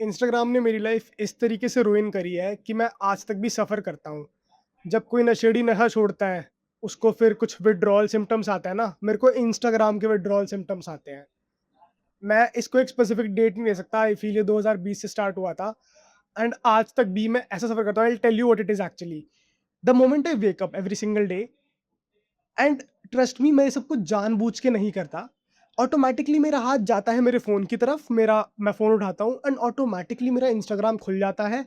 Instagram ने मेरी life इस तरीके से रुइन करी है कि मैं आज तक भी सफ़र करता हूँ। जब कोई नशेड़ी नशा छोड़ता है, उसको फिर कुछ विथड्रॉल सिम्पटम्स आते हैं ना, मेरे को इंस्टाग्राम के विथड्रॉल सिम्पटम्स आते हैं। मैं इसको एक स्पेसिफिक डेट नहीं दे सकता, आई फील ये 2020 से स्टार्ट हुआ था एंड आज तक भी मैं ऐसा सफ़र करता हूँ। I will tell you what it is actually. The moment I wake up every single day and trust me, मैं ये सब कुछ जानबूझ के नहीं करता। ऑटोमैटिकली मेरा हाथ जाता है मेरे फ़ोन की तरफ, मैं फ़ोन उठाता हूँ एंड ऑटोमैटिकली मेरा इंस्टाग्राम खुल जाता है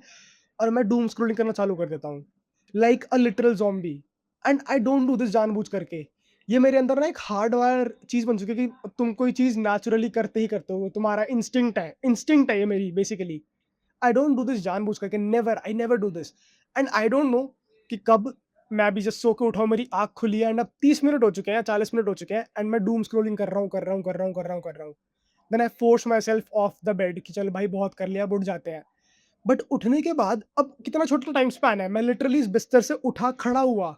और मैं डूम स्क्रॉलिंग करना चालू कर देता हूँ, like a literal zombie. And I don't do this जानबूझ करके। ये मेरे अंदर ना एक हार्डवायर चीज़ बन चुकी है कि तुम कोई चीज़ नेचुरली करते ही करते हो, तुम्हारा इंस्टिंक्ट है ये मेरी basically. I don't do this जानबूझ करके, never, I never do this. And I don't know कि कब मैं अभी जस्ट सो के उठा हूँ, मेरी आँख खुली है एंड अब 30 मिनट हो चुके हैं, 40 मिनट हो चुके हैं एंड मैं डूम स्क्रॉलिंग कर रहा हूँ। Then I force myself off the bed कि चल भाई बहुत कर लिया, अब उठ जाते हैं। बट उठने के बाद अब कितना छोटा टाइम स्पैन है, मैं लिटरली इस बिस्तर से उठा, खड़ा हुआ,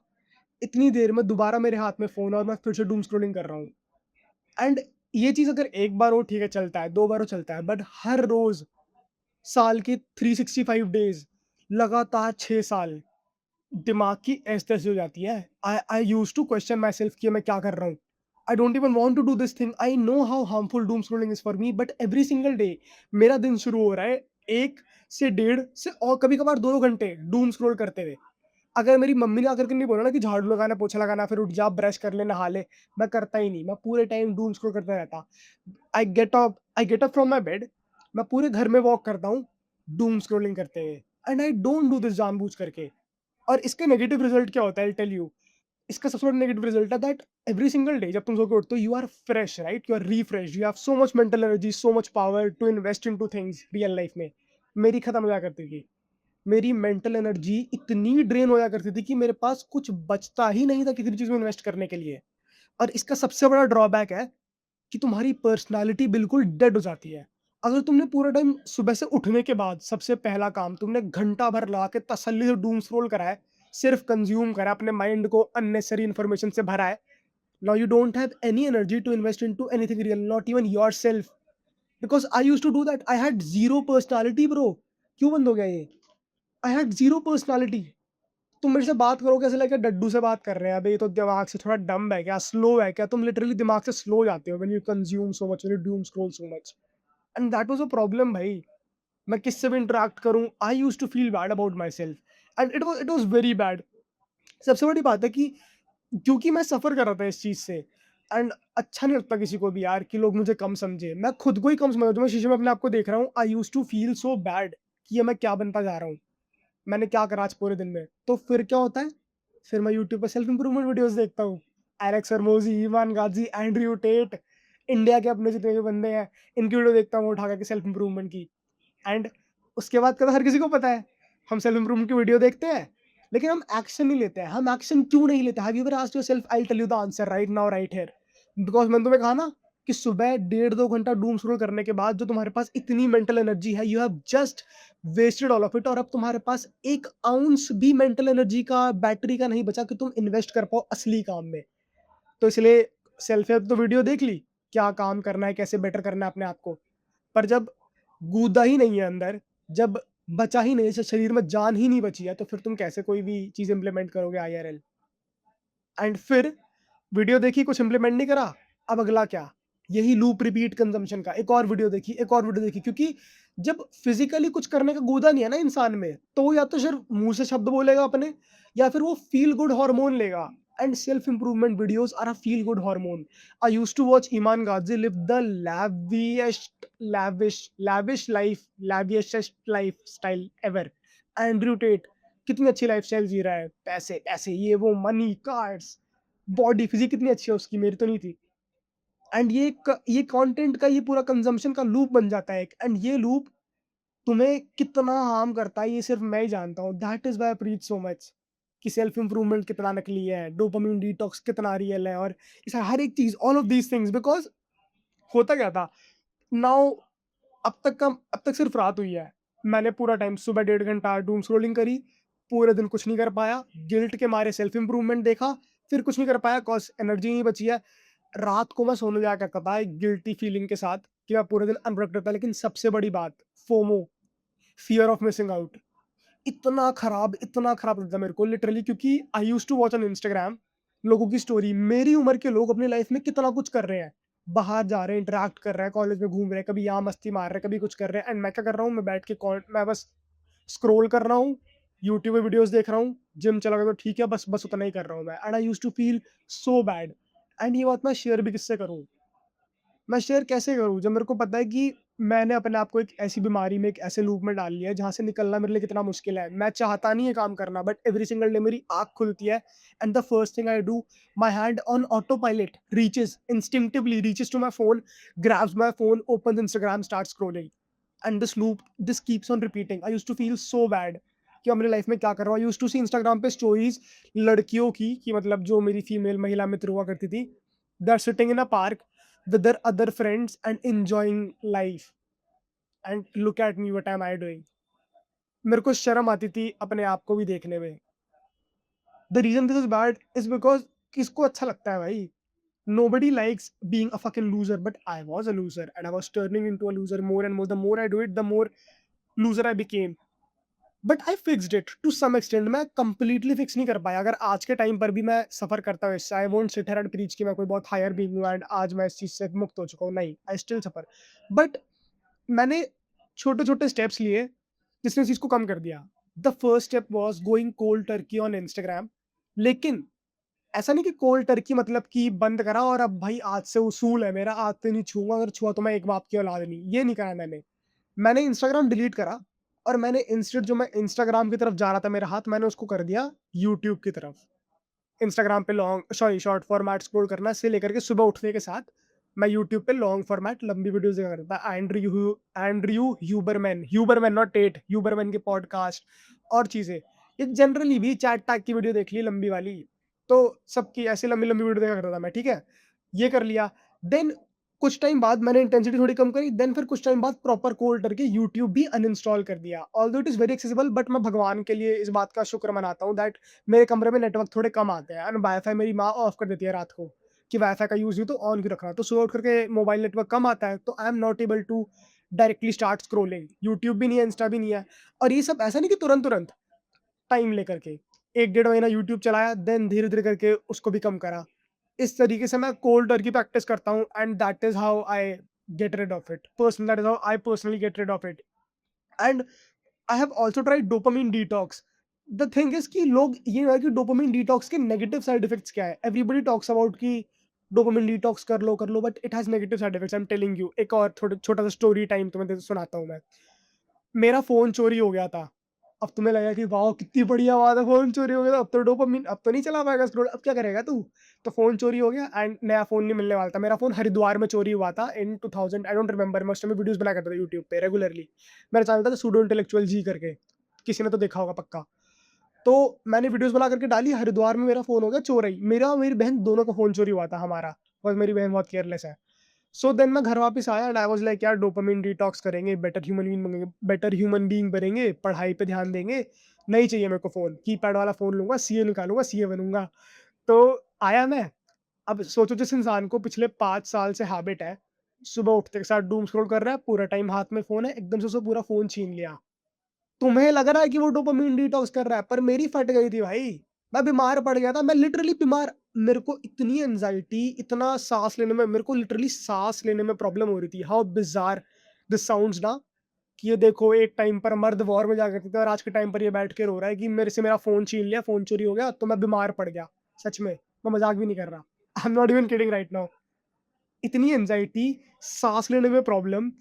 इतनी देर में दोबारा मेरे हाथ में फ़ोन और मैं फिर से डूम स्क्रॉलिंग कर रहा हूँ। एंड ये चीज़ अगर एक बार हो ठीक है चलता है, 2 बार हो चलता है, बट हर रोज़ साल के 365 डेज़ लगातार 6 साल दिमाग की ऐसे-तैसे हो जाती है। I I used to question myself कि मैं क्या कर रहा हूँ? I don't even want to do this thing. I know how harmful doom scrolling is for me, but every single day मेरा दिन शुरू हो रहा है 1 से डेढ़ से और कभी-कभार 2 घंटे डूम स्क्रॉल करते हुए। अगर मेरी मम्मी ने आकर के नहीं बोला ना कि झाड़ू लगाना, पोछा लगाना, फिर उठ जा, ब्रश कर ले, नहा ले, मैं करता ही नहीं। मैं पूरे टाइम डूम स्क्रॉल करता रहता। I get up from my bed, मैं पूरे घर में वॉक करता हूँ, डूम स्क्रॉलिंग करते हुए। And I don't do this जानबूझ करके। और इसका नेगेटिव रिजल्ट क्या होता है, आई टेल यू। इसका सबसे बड़ा नेगेटिव रिजल्ट है दैट एवरी सिंगल डे जब तुम सो के उठते हो, you are fresh, right? You are refresh, you have so much mental energy, so much power to invest into things real life में। मेरी खत्म हो जाया करती थी। मेरी मेंटल एनर्जी इतनी ड्रेन हो जाया करती थी कि मेरे पास कुछ बचता ही नहीं था किसी भी चीज में इन्वेस्ट करने के लिए। और इसका सबसे बड़ा ड्रॉबैक है कि तुम्हारी पर्सनालिटी बिल्कुल डेड हो जाती है। अगर तुमने पूरा टाइम सुबह से उठने के बाद सबसे पहला काम तुमने घंटा भर लगा के तसल्ली से डूम स्क्रॉल करा है, सिर्फ कंज्यूम करा, अपने माइंड को अननेसेसरी इन्फॉर्मेशन से भरा है, now you don't have any energy to invest into anything real, not even yourself. Because I used to do that, I had zero personality bro. क्यों बंद हो गया ये? I had zero personality. तुम मेरे से बात करोगे ऐसे लगे डड्डू से बात कर रहे हैं, अबे ये तो दिमाग से थोड़ा डम्ब है क्या, स्लो है क्या? तुम लिटरली दिमाग से स्लो जाते हो when you consume so much, when you doom scroll so much. And that was a problem भाई। मैं किससे भी इंटरैक्ट करूँ, I used to feel bad about myself and it was very bad. सबसे बड़ी बात है कि क्योंकि मैं सफ़र कर रहा था इस चीज़ से एंड अच्छा नहीं लगता किसी को भी यार कि लोग मुझे कम समझे। मैं खुद को ही कम समझता हूँ, मैं शीशे में अपने आप को देख रहा हूँ, I used to feel so bad कि ये मैं क्या बनता जा रहा हूँ। मैंने क्या करा आज पूरे दिन में? तो फिर क्या होता है? फिर मैं यूट्यूब पे सेल्फ इंप्रूवमेंट वीडियोज़ देखता हूँ। एलेक्स हरमोज़ी, ईमान गाज़ी, एंड्रयू टेट, इंडिया के अपने जितने भी बंदे हैं, इनकी वीडियो देखता हूँ उठा के सेल्फ इंप्रूवमेंट की। एंड उसके बाद का तो हर किसी को पता है, हम सेल्फ इंप्रूवमेंट की वीडियो देखते हैं, लेकिन हम एक्शन नहीं लेते हैं। हम एक्शन क्यों नहीं लेते? Have you ever asked yourself? I will tell you the answer right now right here. Because मैंने तुम्हें कहा ना कि सुबह डेढ़ 2 घंटा डूम स्क्रॉल करने के बाद जो तुम्हारे पास इतनी मेंटल एनर्जी है, you have just wasted all of it और अब तुम्हारे पास 1 आउंस भी मेंटल एनर्जी का, बैटरी का नहीं बचा कि तुम इन्वेस्ट कर पाओ असली काम में। तो इसलिए सेल्फ हेल्प तो वीडियो देख ली, क्या काम करना है, कैसे बेटर करना है अपने आप को। पर जब गूदा ही नहीं है अंदर, जब बचा ही नहीं है, शरीर में जान ही नहीं बची है, तो फिर तुम कैसे कोई भी चीज़ इम्प्लीमेंट करोगे आईआरएल? एंड फिर वीडियो देखी, कुछ इम्प्लीमेंट नहीं करा, अब अगला क्या? यही लूप रिपीट कंजम्पशन का, एक और वीडियो देखी, एक और वीडियो देखी, क्योंकि जब फिज़िकली कुछ करने का गूदा नहीं है ना इंसान में, तो वो या तो सिर्फ़ मुँह से शब्द बोलेगा अपने, या फिर वो फ़ील गुड हार्मोन लेगा। And self improvement videos are a feel good hormone. I used to watch Iman Gazi live the lavishest lifestyle ever. Andrew Tate कितनी अच्छी लाइफ़स्टाइल जी रहा है, पैसे, पैसे, ये वो, मनी, कार्स, बॉडी फिज़िक कितनी अच्छी है उसकी, मेरी तो नहीं थी। एंड ये कंटेंट का ये पूरा कंजम्पशन का लूप बन जाता है एक, एंड ये लूप तुम्हें कितना हार्म करता है ये सिर्फ मैं ही जानता हूँ। That is why I preach so much कि सेल्फ इंप्रूवमेंट कितना नकली है, डोपामाइन डिटॉक्स कितना रियल है, और इस हर एक चीज़, all of these things. Because होता क्या था, नाउ अब तक सिर्फ रात हुई है। मैंने पूरा टाइम सुबह डेढ़ घंटा डूम स्क्रॉलिंग करी, पूरे दिन कुछ नहीं कर पाया, गिल्ट के मारे सेल्फ इंप्रूवमेंट देखा, फिर कुछ नहीं कर पाया कॉज़ एनर्जी नहीं बची है। रात को मैं सोने जाया करता था एक गिल्टी फीलिंग के साथ कि मैं पूरे दिन अनप्रोडक्टिव था। लेकिन सबसे बड़ी बात, FOMO, fear of missing out. इतना खराब लगता है मेरे को लिटरली, क्योंकि I used to watch on Instagram लोगों की स्टोरी। मेरी उम्र के लोग अपनी लाइफ में कितना कुछ कर रहे हैं, बाहर जा रहे हैं, इंटरेक्ट कर रहे हैं, कॉलेज में घूम रहे हैं, कभी यहाँ मस्ती मार रहे हैं, कभी कुछ कर रहे हैं, एंड मैं क्या कर रहा हूँ, मैं बैठ के मैं बस स्क्रॉल कर रहा हूँ, यूट्यूब पे वीडियोस देख रहा हूँ, जिम चला गया तो ठीक है, बस बस उतना ही कर रहा हूँ मैं। And I used to feel so bad. एंड ये बात मैं शेयर भी किससे करूँ, मैं शेयर कैसे करूँ जब मेरे को पता है कि मैंने अपने आप को एक ऐसी बीमारी में, एक ऐसे लूप में डाल लिया है जहाँ से निकलना मेरे लिए कितना मुश्किल है। मैं चाहता नहीं है काम करना, बट एवरी सिंगल डे मेरी आँख खुलती है and the first thing I do, my hand on autopilot reaches instinctively reaches to my phone, grabs my phone, opens Instagram, start scrolling, and this loop, this keeps on repeating. I used to feel so bad कि मैं अपनी life में क्या कर रहा हूँ। I used to see Instagram पे stories लड़कियों की, कि मतलब जो मेरी फीमेल महिला मित्र हुआ करती थी, they are sitting in a park with their other friends and enjoying life, and look at me, what am I doing? मेरे को शर्म आती थी अपने आप को भी देखने में। The reason this is bad is because किसको अच्छा लगता है भाई? Nobody likes being a fucking loser, but I was a loser and I was turning into a loser more and more. The more I do it, the more loser I became. But I fixed it to some extent. मैं completely fix नहीं कर पाया। अगर आज के time पर भी मैं सफर करता हूँ इससे, I won't sit here and preach कि मैं कोई बहुत हायर बीइंग हूँ एंड आज मैं इस चीज से मुक्त हो चुका हूँ, नहीं, आई स्टिल सफर। बट मैंने छोटे छोटे स्टेप्स लिए जिसने इस चीज को कम कर दिया। The first step was going cold Turkey on Instagram. लेकिन ऐसा नहीं कि कोल्ड टर्की मतलब कि बंद करा और अब भाई आज से उसूल है मेरा, आज से नहीं छूंगा, अगर छुआ तो मैं एक बाप की औलाद नहीं, ये नहीं करा मैंने। मैंने इंस्टाग्राम डिलीट करा और मैंने इंस्टेड, जो मैं इंस्टाग्राम की तरफ जा रहा था मेरा हाथ, मैंने उसको कर दिया यूट्यूब की तरफ। इंस्टाग्राम पे long sorry short format scroll करना से लेकर के सुबह उठने के साथ मैं यूट्यूब पे लॉन्ग फॉर्मेट लंबी वीडियोस देखा करता था। Andrew Huberman not Tate, Huberman के पॉडकास्ट और चीजें, ये जनरली भी चैट टैग की वीडियो देख ली लंबी वाली, तो सबकी ऐसी लंबी लंबी वीडियो देखा करता था मैं, ठीक है। ये कर लिया। देन कुछ टाइम बाद मैंने इंटेंसिटी थोड़ी कम करी, देन फिर कुछ टाइम बाद प्रॉपर कोल्ड करके यूट्यूब भी अनइंस्टॉल कर दिया। Although it is very accessible, but मैं भगवान के लिए इस बात का शुक्र मनाता हूँ दैट मेरे कमरे में नेटवर्क थोड़े कम आते हैं एंड वाईफाई मेरी माँ ऑफ कर देती है रात को, कि वाईफाई का यूज नहीं तो ऑन क्यों रखना। तो सुबह उठ करके मोबाइल नेटवर्क कम आता है तो I am not able to directly start scrolling. YouTube भी नहीं है, इंस्टा भी नहीं है। और ये सब ऐसा नहीं कि तुरंत तुरंत, टाइम लेकर के, एक डेढ़ महीना यूट्यूब चलाया, देन धीरे धीरे करके उसको भी कम करा। इस तरीके से मैं कोल्ड टर्की प्रैक्टिस करता हूँ and that is how I get rid of it personally, that is how I personally get rid of it. And I have also tried dopamine detox. The thing is कि लोग ये है कि dopamine detox के negative side effects क्या है। Everybody talks about कि dopamine detox कर लो, but it has negative side effects. I am telling you, एक और छोटा सा स्टोरी टाइम तुम्हें सुनाता हूँ मैं। मेरा फ़ोन चोरी हो गया था। अब तुम्हें लगेगा कि वाओ! कितनी बढ़िया बात है, फ़ोन चोरी हो गया था, अब तो डोपामाइन, अब तो नहीं चला पाएगा स्क्रॉल, अब क्या करेगा तू? तो फ़ोन चोरी हो गया एंड नया फ़ोन नहीं मिलने वाला था। मेरा फ़ोन हरिद्वार में चोरी हुआ था इन 2000, आई डोंट रिमेंबर। मैं उस टाइम में वीडियोज़ बनाया करता था यूट्यूब पे रेगुलरली। मेरा चैनल था सूडो इंटेलेक्चुअल जी करके, किसी ने तो देखा होगा पक्का। तो मैंने वीडियोज़ बना करके डाली, हरिद्वार में मेरा फ़ोन हो गया चोरी। मेरा और मेरी बहन दोनों का फ़ोन चोरी हुआ था हमारा, और मेरी बहन बहुत केयरलेस है। सो देन मैं घर वापस आया एंड आई वाज लाइक यार डोपामाइन डिटॉक्स करेंगे, बेटर ह्यूमन बीइंग बनेंगे, पढ़ाई पे ध्यान देंगे, नहीं चाहिए मेरे को फ़ोन, कीपैड वाला फ़ोन लूँगा, सीए निकालूँगा, सीए बनूँगा। तो आया मैं, अब सोचो जिस इंसान को पिछले 5 साल से हैबिट है, सुबह उठते के साथ डूम स्क्रॉल कर रहा है, पूरा टाइम हाथ में फ़ोन है, एकदम से उसे पूरा फ़ोन छीन लिया। तुम्हें लग रहा है कि वो डोपामाइन डिटॉक्स कर रहा है, पर मेरी फट गई थी भाई। मैं बीमार पड़ गया था, मैं लिटरली बीमार, मेरे को इतनी एंग्जायटी, इतना साँस लेने में, मेरे को लिटरली साँस लेने में प्रॉब्लम हो रही थी। हाउ बिज़ार दिस साउंड्स ना, कि ये देखो एक टाइम पर मर्द वॉर में जाया करते थे और आज के टाइम पर ये बैठ के रो रहा है कि मेरे से मेरा फ़ोन छीन लिया, फ़ोन चोरी हो गया, तो मैं बीमार पड़ गया। सच में, मैं मज़ाक भी नहीं कर रहा। आई am not even kidding right now. इतनी एंग्जायटी, सांस लेने में प्रॉब्लम,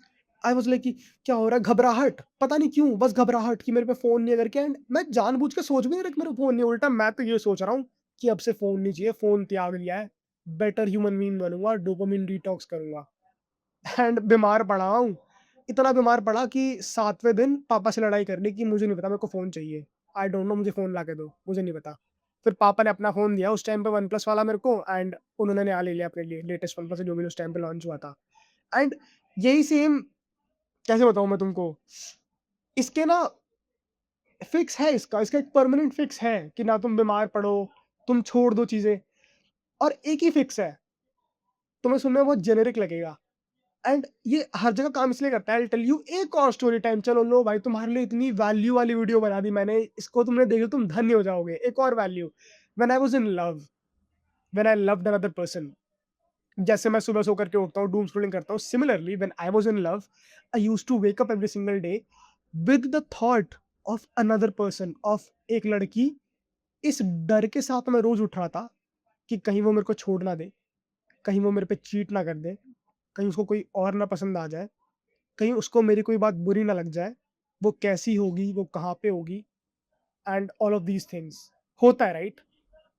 आई वाज लाइक कि क्या हो रहा है, घबराहट, पता नहीं क्यों, बस घबराहट कि मेरे पे फोन नहीं है करके। एंड मैं जानबूझ के सोच भी नहीं रहा कि मेरा फोन नहीं है, उल्टा मैं तो ये सोच रहा हूँ कि अब से फोन नहीं चाहिए, फोन त्याग लिया है, बेटर ह्यूमन बीइंग बनूंगा, डोपामिन डिटॉक्स करूंगा। एंड बीमार पड़ा हूँ, इतना बीमार पड़ा कि 7वें दिन पापा से लड़ाई करनी कि मुझे नहीं पता, मेरे को फ़ोन चाहिए। आई डोंट नो, मुझे फ़ोन ला के दो, मुझे नहीं पता। फिर पापा ने अपना फ़ोन दिया उस टाइम पे, वन प्लस वाला मेरे को, एंड उन्होंने नया ले लिया अपने लिए, लेटेस्ट वन प्लस जो भी उस टाइम पे लॉन्च हुआ था। एंड यही सेम, कैसे बताऊँ मैं तुमको, इसके ना फिक्स है, इसका एक परमानेंट फिक्स है कि ना तुम बीमार पड़ो, तुम छोड़ दो चीज़ें, और एक ही फिक्स है, तुम्हें सुनने में बहुत जेनेरिक लगेगा, एंड ये हर जगह काम इसलिए करता है। आई टेल यू एक और स्टोरी टाइम, चलो लो भाई, तुम्हारे लिए इतनी वैल्यू वाली वीडियो बना दी मैंने, इसको तुमने देख लो तुम धन्य हो जाओगे। एक और value, when I was in love, when I loved another person, जैसे मैं सुबह सो करके उठता हूँ, डूम स्क्रॉलिंग करता हूँ, similarly when I was in love, I used to wake up every single day with the thought of another person, of एक लड़की। इस डर के साथ मैं रोज उठ रहा था कि कहीं वो मेरे को छोड़ ना दे, कहीं वो मेरे पे चीट ना कर दे, कहीं उसको कोई और ना पसंद आ जाए, कहीं उसको मेरी कोई बात बुरी ना लग जाए, वो कैसी होगी, वो कहाँ पे होगी, and all of these things. होता है, राइट?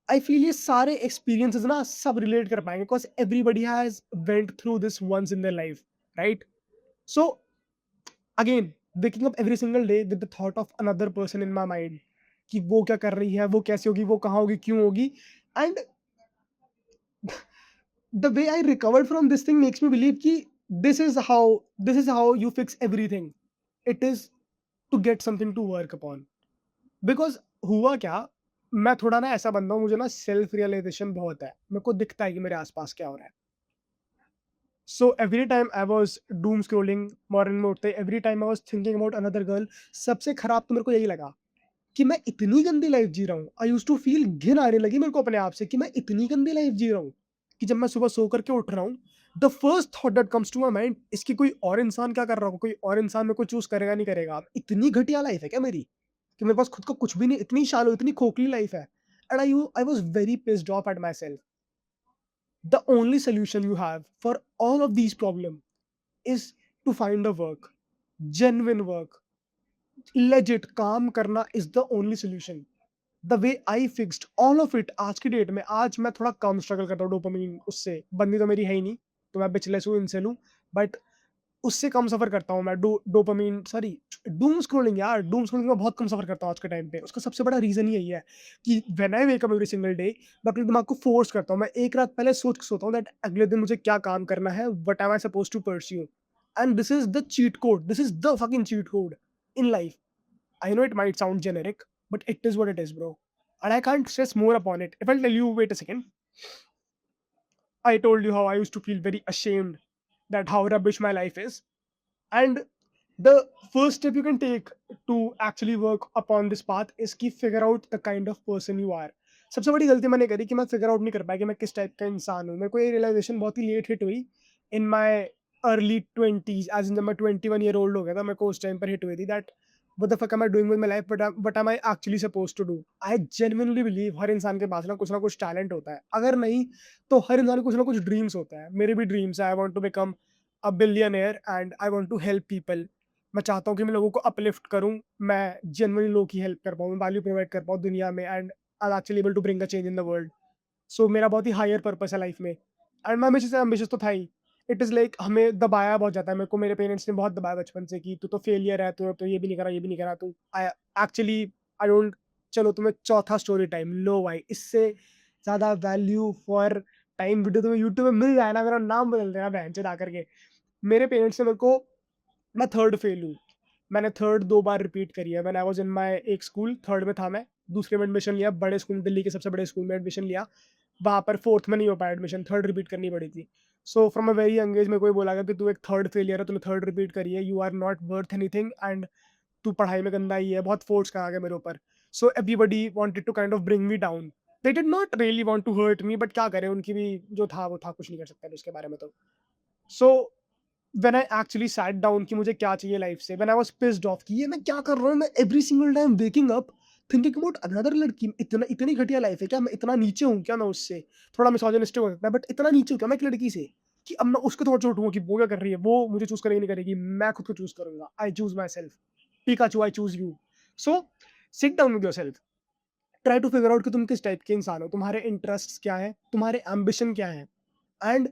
आई फील ये सारे एक्सपीरियंसेस ना सब रिलेट कर पाएंगे, because everybody has went through this once in their life, right? So again, waking up every single day with the thought of another person in my mind, कि वो क्या कर रही है, वो कैसी होगी, वो कहाँ होगी, क्यों होगी, and the way I recovered from this thing makes me believe कि this is how you fix everything. It is to get something to work upon. Because हुआ क्या, मैं थोड़ा ना ऐसा बंदा हूँ, मुझे ना सेल्फ रियलाइजेशन बहुत है, मेरे को दिखता है कि मेरे आसपास क्या हो रहा है। So every time I was doom scrolling, morning में उठते every time I was thinking about another girl. सबसे खराब तो मेरे को यही लगा कि मैं इतनी गंदी लाइफ जी रहा हूँ। आई यूज्ड टू फील, घिन आने लगी मेरे को अपने आप से कि मैं इतनी गंदी लाइफ जी रहा हूँ, कि जब मैं सुबह सो करके उठ रहा हूँ, the first thought that comes to my mind, इसकी कोई और इंसान क्या कर रहा होगा, कोई और इंसान मेरे को चूज करेगा नहीं करेगा। इतनी घटिया लाइफ है क्या मेरी, कि मेरे पास खुद का कुछ भी नहीं, इतनी शालो, इतनी खोखली लाइफ है। And I was very pissed off at my self. The only solution you have for all of these problems is to find a work, genuine work, legit काम करना is the only solution. The way I fixed all of it, आज की date में, आज मैं थोड़ा कम struggle करता हूँ डोपामिन उससे, बननी तो मेरी है ही नहीं, तो मैं बिचलेस हूँ इनसे लूँ, बट उससे कम सफर करता हूँ मैं, डोपामिन सॉरी, डूम स्क्रॉलिंग, यार डूम स्क्रॉलिंग में बहुत कम सफर करता हूँ आज के टाइम पे। उसका सबसे बड़ा रीजन यही है कि when I wake up every single day, मैं अपने दिमाग को फोर्स करता हूँ, मैं एक रात पहले सोच के सोता हूँ दैट अगले दिन मुझे क्या काम करना है, what am I suppose to pursue, and this is the cheat code, this is the fucking cheat code in life. I know it might sound generic, but it is what it is, bro. And I can't stress more upon it. If I'll tell you, wait a second, I told you how I used to feel very ashamed that how rubbish my life is. And the first step you can take to actually work upon this path is कि figure out the kind of person you are. सबसे बड़ी गलती मैंने करी कि मैं figure out नहीं कर पाया कि मैं किस टाइप का इंसान हूँ। मेरे को ये रियलाइजेशन बहुत ही लेट हिट हुई in my early twenties, as in जब मैं 21 ईयर ओल्ड हो गया था, मेरे को उस टाइम पर हिट हुई थी that what the fuck am I doing with my life, what am I actually suppose to do. I genuinely believe हर इंसान के पास ना कुछ टैलेंट होता है, अगर नहीं तो हर इंसान को कुछ ना कुछ ड्रीम्स होता है। मेरे भी ड्रीम्स है, I want to become a billionaire and I want to help people. मैं चाहता हूँ कि मैं लोगों को अपलिफ्ट करूँ, मैं जेन्युइनली लोगों की हेल्प कर पाऊँ, मैं वैल्यू प्रोवाइड कर पाऊँ दुनिया में, and I am actually able to bring a change in the world. So मेरा बहुत ही हायर पर्पस है लाइफ में, एंड मैं हमेशा से एम्बिशियस तो था ही। इट इज़ लाइक हमें दबाया बहुत जाता है, मेरे को मेरे पेरेंट्स ने बहुत दबाया बचपन से कि तू तो फेलियर है, तू तो ये भी नहीं करा, ये भी नहीं करा तू। आई एक्चुअली आई डोंट, चलो तुम्हें चौथा स्टोरी टाइम लो भाई, इससे ज़्यादा वैल्यू फॉर टाइम वीडियो तुम्हें यूट्यूब में मिल जाए ना, मेरा नाम बदल देना बहन चोद आकर के। मेरे पेरेंट्स ने मेरे को, मैं थर्ड फेल हूँ, मैंने थर्ड 2 बार रिपीट करी है। When I was in my एक स्कूल, थर्ड में था मैं, दूसरे में एडमिशन लिया, बड़े स्कूल, दिल्ली के सबसे बड़े स्कूल में एडमिशन लिया, वहाँ पर फोर्थ में नहीं हो पाया एडमिशन, थर्ड रिपीट करनी पड़ी थी। So from a very young age मेरे को ये बोला गया कि तू एक थर्ड फेलियर है, तूने थर्ड रिपीट करी है, you are not worth anything, and तू पढ़ाई में गंदा ही है। बहुत फोर्स करा गया मेरे ऊपर। So everybody wanted to kind of bring me down. They did not really want to hurt me, but क्या करें, उनकी भी जो था वो था, कुछ नहीं कर सकते उसके बारे में तो। So when I actually sat down कि मुझे क्या चाहिए लाइफ से, when I was pissed off कि ये मैं क्या कर रहा हूँ, मैं every single time waking up thinking about another लड़की, इतना इतनी घटिया लाइफ है क्या, मैं इतना नीचे हूँ क्या, मैं उससे थोड़ा मिसोजिनिस्टिक हो सकता है, बट इतना नीचे हूँ क्या मैं एक लड़की से, कि अब मैं उसके थॉट से उठूंगा कि वो क्या कर रही है, वो मुझे चूज करेगी नहीं करेगी, मैं खुद को चूज करूंगा। I choose myself, Pikachu I choose you. So sit down with yourself, try to figure out कि तुम किस टाइप के इंसान हो, तुम्हारे इंटरेस्ट क्या है, तुम्हारे एम्बिशन क्या है, एंड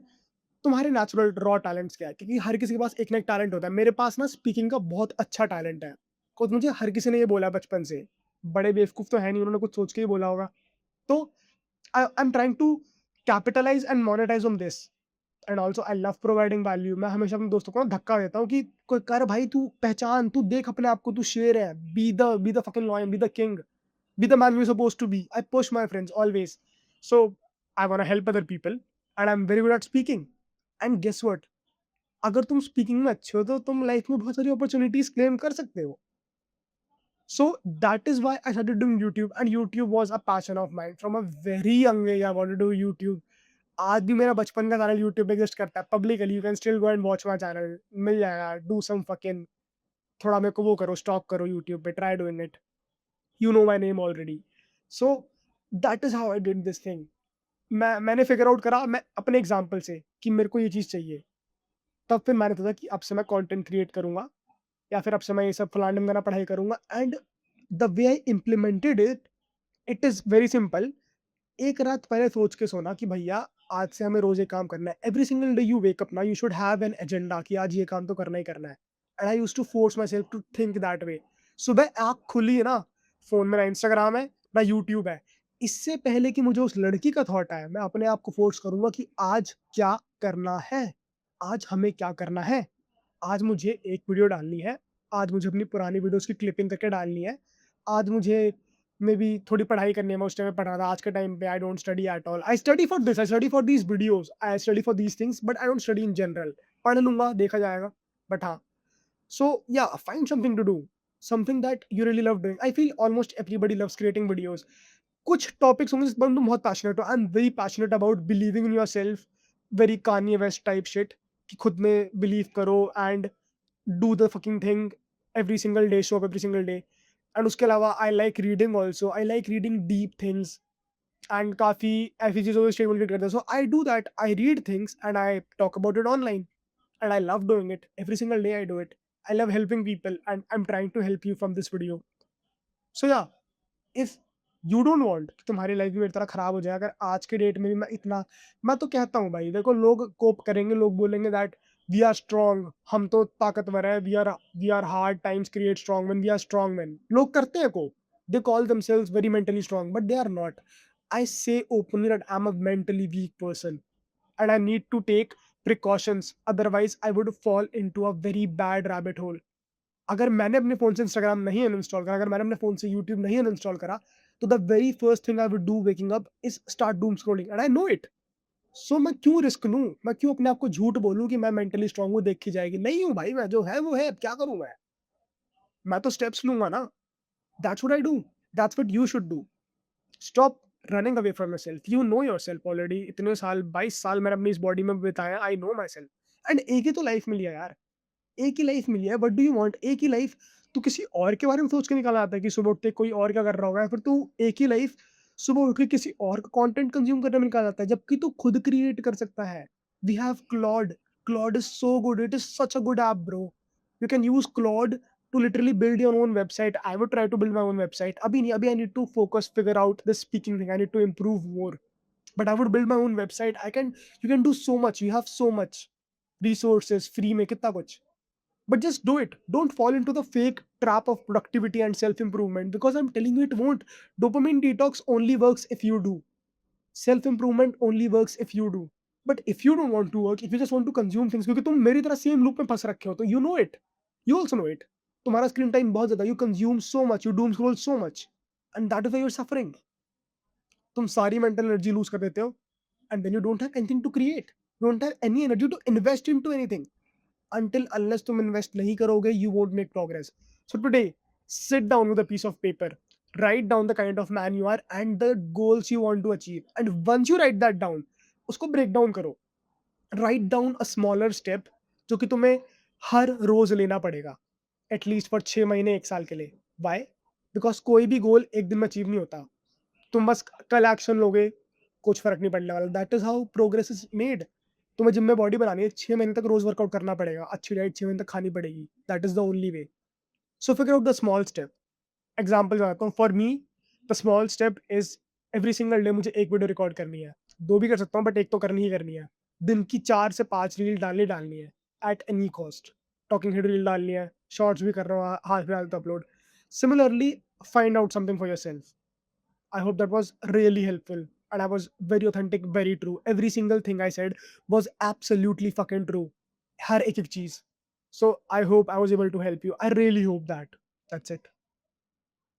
तुम्हारे नेचुरल रॉ टैलेंट्स क्या है। क्योंकि हर किसी के पास एक ना एक टैलेंट होता है। मेरे पास ना स्पीकिंग का बहुत अच्छा टैलेंट है, कुछ मुझे हर किसी ने ये बोला बचपन से, बड़े बेवकूफ तो है नहीं, उन्होंने कुछ सोच के ही बोला होगा। तो I am trying to capitalise and monetise on this, and also I love providing value. मैं हमेशा अपने दोस्तों को ना धक्का देता हूँ कि कोई कर भाई, तू पहचान, तू देख अपने आप को, तू शेर है, be the fucking lion, be the king, be the man you're supposed to be. I push my friends always. So I want to help other people, and I'm very good at speaking. And guess what? अगर तुम speaking में अच्छे हो तो तुम life में बहुत सारी अपॉर्चुनिटीज क्लेम कर सकते हो. So that is why I started doing YouTube, and YouTube was a passion of mine from a very young age. I wanted to do YouTube. आज भी मेरा बचपन का चैनल YouTube पे एग्जिस्ट करता है publicly. You can still go and watch my channel. मिल जाएगा. डू सम फकिंग, थोड़ा मेरे को वो करो, स्टॉक करो YouTube पे. Try doing it. You know my name already. So that is how I did this thing. मैंने फिगर आउट करा मैं अपने एग्जांपल से कि मेरे को ये चीज़ चाहिए. तब फिर मैंने सोचा कि अब से मैं कंटेंट क्रिएट करूंगा, या फिर अब से मैं ये सब फलाना ढिमकाना पढ़ाई करूंगा. And the way I implemented it, it is very simple. एक रात पहले सोच के सोना कि भैया आज से हमें रोज ये काम करना है. Every single day you wake up ना, you should have an agenda कि आज ये काम तो करना ही करना है. And I use to force myself to think that way. सुबह आँख खुली है ना, फोन में ना इंस्टाग्राम है ना यूट्यूब है. इससे पहले कि मुझे उस लड़की का थॉट आए, मैं अपने आप को फोर्स करूंगा कि आज क्या करना है, आज हमें क्या करना है. आज मुझे एक वीडियो डालनी है, आज मुझे अपनी पुरानी वीडियोस की क्लिपिंग करके डालनी है, आज मुझे मे बी थोड़ी पढ़ाई करनी है. मैं उस टाइम में पढ़ रहा था. आज के टाइम पे I don't study at all. I study for this, I study for these videos, I study for these things, but I don't study in general. पढ़ लूंगा, देखा जाएगा. बट हाँ, so yeah, find something to do, something that you really love doing. I feel almost everybody loves creating videos. कुछ topics होंगे जिस पर तुम बहुत पैशनेट हो. I am very passionate about believing in yourself. Very Kanye West type shit, कि खुद में बिलीव करो and do the fucking thing every single day, show up every single day. And उसके अलावा I like reading also. I like reading deep things and काफ़ी ऐसी चीज़ों को स्टिमुलेट करता है. So I do that. I read things and I talk about it online. And I love doing it. Every single day I do it. I love helping people, and I'm trying to help you from this video. So yeah, if you don't want कि तुम्हारी life भी मेरी तरह खराब हो जाए, अगर आज के डेट में भी मैं इतना, मैं तो कहता हूँ भाई देखो, लोग कोप करेंगे, लोग बोलेंगे दैट वी आर स्ट्रॉन्ग, हम तो ताकतवर है, we are hard times create strong man, we are strong man. लोग करते हैं cope. They call themselves very mentally strong, but they are not. I say openly that I'm a mentally weak person and I need to take precautions. Otherwise, I would fall into a very bad rabbit hole. अगर मैंने अपने phone से Instagram नहीं uninstall करा, अगर मैंने अपने phone से यूट्यूब नहीं अनइंस्टॉल करा, तो the very first thing I would do waking up is start doom scrolling, and I know it. So मैं क्यों रिस्क लूँ? मैं क्यों अपने आप को झूठ बोलूँ कि मैं मेंटली स्ट्रांग हूँ, देखी जाएगी? नहीं हूँ भाई मैं, जो है वो है, अब क्या करूँ मैं? मैं तो स्टेप्स लूँगा ना. That's what I do. That's what you should do. Stop running away from yourself. You know yourself already. इतने साल, 22 साल मैंने अपनी इस बॉडी में बिताया. I know my self. And एक ही तो लाइफ मिली है यार. एक ही लाइफ मिली है. What do you want? एक ही लाइफ. तू किसी और के बारे में सोच के निकाला आता है कि सुबह उठते कोई और क्या कर रहा होगा, या फिर तू एक ही लाइफ सुबह उठ के किसी और का कंटेंट कंज्यूम करने में निकाला आता है, जबकि तू खुद क्रिएट कर सकता है. We have Claude. Claude is so good. It is such a good app bro. You can use Claude to literally build your own website. I would try to build my own website. Abhi nahi, abhi I need to focus, figure out the speaking thing. I need to improve more. But I would build my own website. You can do so much. You have so much resources, free mein kitna kuch. But just do it. Don't fall into the fake trap of productivity and self improvement, because I'm telling you, it won't. Dopamine detox only works if you do. Self improvement only works if you do. But if you don't want to work, if you just want to consume things, क्योंकि तुम मेरी तरह same loop में फंस रखे हो, तो you know it. You also know it. तुम्हारा स्क्रीन टाइम बहुत ज्यादा. You consume so much. You doom scroll so much. And that is why you're suffering. तुम सारी मेंटल एनर्जी लूज कर देते हो. And then you don't have anything to create. You don't have any energy to invest into anything. Until unless तुम invest नहीं करोगे, you won't make progress. So today, sit down with a piece of paper, write down the kind of man you are and the goals you want to achieve. And once you write that down, उसको break down करो. Write down a smaller step जो कि तुम्हें हर रोज लेना पड़ेगा, at least for 6 महीने, 1 साल के लिए. वाई? बिकॉज कोई भी गोल एक दिन में अचीव नहीं होता. तुम बस कल एक्शन लोगे, कुछ फर्क नहीं पड़ने वाला. That is how progress is made. तुम्हें जिम में बॉडी बनानी है, 6 महीने तक रोज वर्कआउट करना पड़ेगा, अच्छी डाइट 6 महीने तक खानी पड़ेगी. That is the only way. So figure out the small step. Example बताता हूँ. For me the small step is every single day मुझे एक वीडियो रिकॉर्ड करनी है. 2 भी कर सकता हूँ, बट एक तो करनी ही करनी है. दिन की 4 से 5 रील डालनी है at any cost. Talking head reel डालनी है, शॉर्ट्स भी कर रहा हूँ, हाथ फिलहाल तो upload. Similarly, find out something for yourself. I hope that was really helpful and I was very authentic, very true. Every single thing I said was absolutely fucking true. हर एक एक चीज. So I hope I was able to help you. I really hope that. That's it.